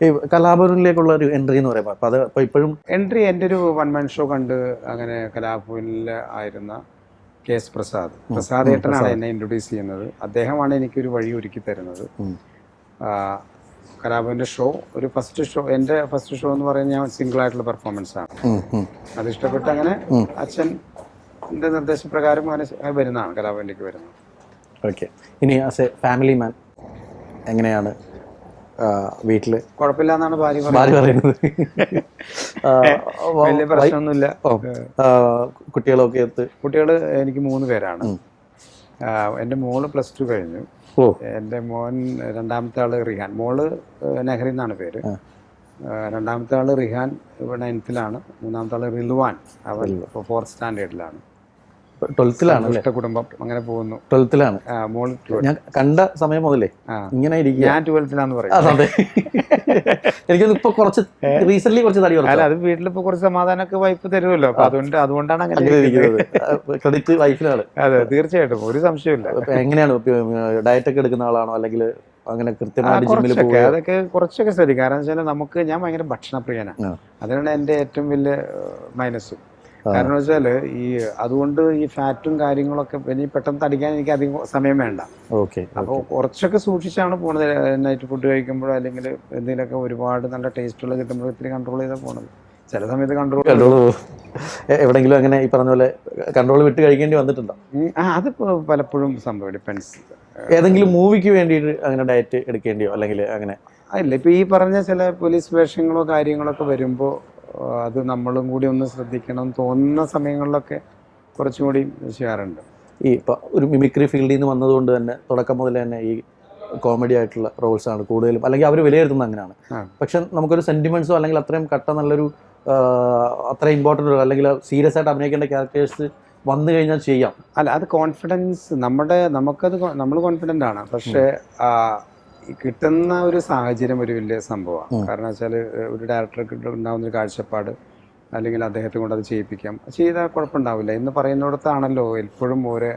ഈ കലാഭവനിലേക്കുള്ള ഒരു എൻട്രി എന്ന് പറയുമ്പോൾ അപ്പോൾ അത് അപ്പോൾ ഇപ്പോഴും എൻട്രി എൻ്റെ ഒരു വൺ മാൻ ഷോ കണ്ട് അങ്ങനെ കലാഭവനിൽ ആയിരുന്ന KS പ്രസാദ് ഏട്ടനാണ് എന്നെ ഇൻട്രൊഡ്യൂസ് ചെയ്യുന്നത്. അദ്ദേഹമാണ് എനിക്കൊരു വഴി ഒരുക്കി തരുന്നത്. കലാഭവൻ്റെ ഷോ ഒരു എൻ്റെ ഫസ്റ്റ് ഷോ എന്ന് പറയുന്നത് ഞാൻ സിംഗിൾ ആയിട്ടുള്ള പെർഫോമൻസ് ആണ്. അത് ഇഷ്ടപ്പെട്ട് അങ്ങനെ അച്ഛൻ്റെ നിർദ്ദേശപ്രകാരം അങ്ങനെ വരുന്നതാണ് കലാഭവനിലേക്ക് വരുന്നത്. ഓക്കെ, ഇനി ആസ് എ ഫാമിലി മാൻ എങ്ങനെയാണ് വീട്ടില്? കുഴപ്പമില്ല എന്നാണ് ഭാര്യ പറയുന്നത്. വലിയ പ്രശ്നമൊന്നുമില്ല. കുട്ടികൾ എനിക്ക് 3 പേരാണ്. എൻ്റെ മോള് +2 കഴിഞ്ഞു. എൻ്റെ മോൻ രണ്ടാമത്തെ ആള് റിഹാൻ. മോള് നെഹ്റി എന്നാണ് പേര്. രണ്ടാമത്തെ ആള് റിഹാൻ 9th-ലാണ്. മൂന്നാമത്തെ ആള് റിൽവാൻ, അവൻ 4th സ്റ്റാൻഡേർഡിലാണ്. 12th-ലാണ്. കുടുംബം അങ്ങനെ പോകുന്നു. 12th-ലാണ്. മോള് ഞാൻ കണ്ട സമയം മുതലേ ഇങ്ങനെ ഞാൻ 12th-ലാന്ന് പറയും. എനിക്ക് ഇപ്പൊ കുറച്ച് റീസെന്റ് കുറച്ച് തടി അല്ല, അത് വീട്ടിലിപ്പോ കുറച്ച് സമാധാനമൊക്കെ വൈഫ് തരുമല്ലോ. അപ്പൊ അതുകൊണ്ടാണ് അങ്ങനെ ക്രെഡിറ്റ് വൈഫിനാണ്. അതെ, തീർച്ചയായിട്ടും, ഒരു സംശയമില്ല. എങ്ങനെയാണ് ഡയറ്റ് ഒക്കെ എടുക്കുന്ന ആളാണോ അല്ലെങ്കിൽ അങ്ങനെ കൃത്യമായിട്ട് ജിമ്മിൽ പോകുക? അതൊക്കെ കുറച്ചൊക്കെ ശ്രദ്ധിക്കും. കാരണം വെച്ചാൽ ഞാൻ ഭയങ്കര ഭക്ഷണപ്രിയനാണ്. അതാണ് എൻ്റെ ഏറ്റവും വലിയ മൈനസും. കാരണം വെച്ചാൽ അതുകൊണ്ട് ഈ ഫാറ്റും കാര്യങ്ങളൊക്കെ ഇനി പെട്ടെന്ന് തടിക്കാൻ എനിക്ക് അധികം സമയം വേണ്ട. അപ്പോൾ കുറച്ചൊക്കെ സൂക്ഷിച്ചാണ് പോണത്. നൈറ്റ് ഫുഡ് കഴിക്കുമ്പോഴോ അല്ലെങ്കിൽ എന്തെങ്കിലുമൊക്കെ ഒരുപാട് നല്ല ടേസ്റ്റുള്ള കിട്ടുമ്പോഴോ ഇത്തിരി കൺട്രോൾ ചെയ്താൽ പോണത്. ചില സമയത്ത് കൺട്രോൾ എവിടെയെങ്കിലും അങ്ങനെ ഈ പറഞ്ഞ പോലെ കൺട്രോൾ വിട്ട് കഴിക്കേണ്ടി വന്നിട്ടുണ്ടോ? അത് പലപ്പോഴും സംഭവം ഡിപ്പെൻസ്. ഏതെങ്കിലും മൂവിക്ക് വേണ്ടിയിട്ട് അങ്ങനെ ഡയറ്റ് എടുക്കേണ്ടിയോ അല്ലെങ്കിൽ അങ്ങനെ? ഇല്ല, ഇപ്പൊ ഈ പറഞ്ഞ ചില പോലീസ് വേഷങ്ങളോ കാര്യങ്ങളൊക്കെ വരുമ്പോൾ അത് നമ്മളും കൂടി ഒന്ന് ശ്രദ്ധിക്കണം തോന്നുന്ന സമയങ്ങളിലൊക്കെ കുറച്ചും കൂടി ചെയ്യാറുണ്ട്. ഈ ഇപ്പം ഒരു മിമിക്രി ഫീൽഡിൽ നിന്ന് വന്നതുകൊണ്ട് തന്നെ തുടക്കം മുതൽ തന്നെ ഈ കോമഡി ആയിട്ടുള്ള റോൾസാണ് കൂടുതലും, അല്ലെങ്കിൽ അവർ വിലയിരുത്തുന്നത് അങ്ങനെയാണ്. പക്ഷെ നമുക്കൊരു സെന്റിമെന്റ്സോ അല്ലെങ്കിൽ അത്രയും നല്ലൊരു അത്ര ഇമ്പോർട്ടൻ്റ് അല്ലെങ്കിൽ സീരിയസ് ആയിട്ട് അഭിനയിക്കേണ്ട ക്യാരക്ടേഴ്സ് വന്നു കഴിഞ്ഞാൽ ചെയ്യാം. അല്ല, അത് കോൺഫിഡൻസ് നമ്മൾ കോൺഫിഡൻ്റ് ആണ്. പക്ഷേ കിട്ടുന്ന ഒരു സാഹചര്യം ഒരു വലിയ സംഭവമാണ്. കാരണം വെച്ചാൽ ഒരു ഡയറക്ടർക്ക് ഉണ്ടാകുന്നൊരു കാഴ്ചപ്പാട് അല്ലെങ്കിൽ അദ്ദേഹത്തെ കൊണ്ട് അത് ചെയ്താൽ കുഴപ്പമുണ്ടാവില്ല എന്ന് പറയുന്നിടത്താണല്ലോ എപ്പോഴും ഓരോ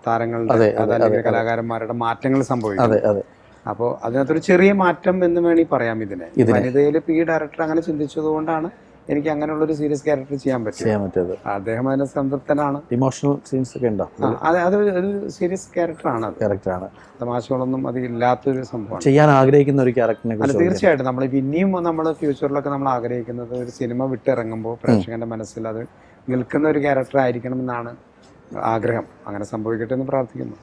താരങ്ങളുടെ അല്ലെങ്കിൽ കലാകാരന്മാരുടെ മാറ്റങ്ങൾ സംഭവിക്കും. അപ്പോൾ അതിനകത്തൊരു ചെറിയ മാറ്റം എന്ന് വേണമെങ്കിൽ പറയാം ഇതിനെ. വനിതയിൽ ഈ ഡയറക്ടർ അങ്ങനെ ചിന്തിച്ചത് കൊണ്ടാണ് എനിക്ക് അങ്ങനെയുള്ളൊരു സീരിയസ് ക്യാരക്ടർ ചെയ്യാൻ പറ്റും. അദ്ദേഹം അതിന് സംതൃപ്തനാണ്. ഇമോഷണൽ സീൻസ് ഒക്കെ ഉണ്ടോ? അത് ഒരു സീരിയസ് ക്യാരക്ടറാണ്. തമാശകളൊന്നും അത് ഇല്ലാത്തൊരു സംഭവമാണ്. ചെയ്യാൻ ആഗ്രഹിക്കുന്ന ഒരു ക്യാരക്ടറിനെ അല്ല, തീർച്ചയായിട്ടും നമ്മൾ ഇനിയും നമ്മൾ ഫ്യൂച്ചറിലൊക്കെ നമ്മൾ ആഗ്രഹിക്കുന്നത് ഒരു സിനിമ വിട്ടിറങ്ങുമ്പോൾ പ്രേക്ഷകന്റെ മനസ്സിൽ അത് നിൽക്കുന്ന ഒരു ക്യാരക്ടർ ആയിരിക്കണം എന്നാണ് ആഗ്രഹം. അങ്ങനെ സംഭവിക്കട്ടെ എന്ന് പ്രാർത്ഥിക്കുന്നു.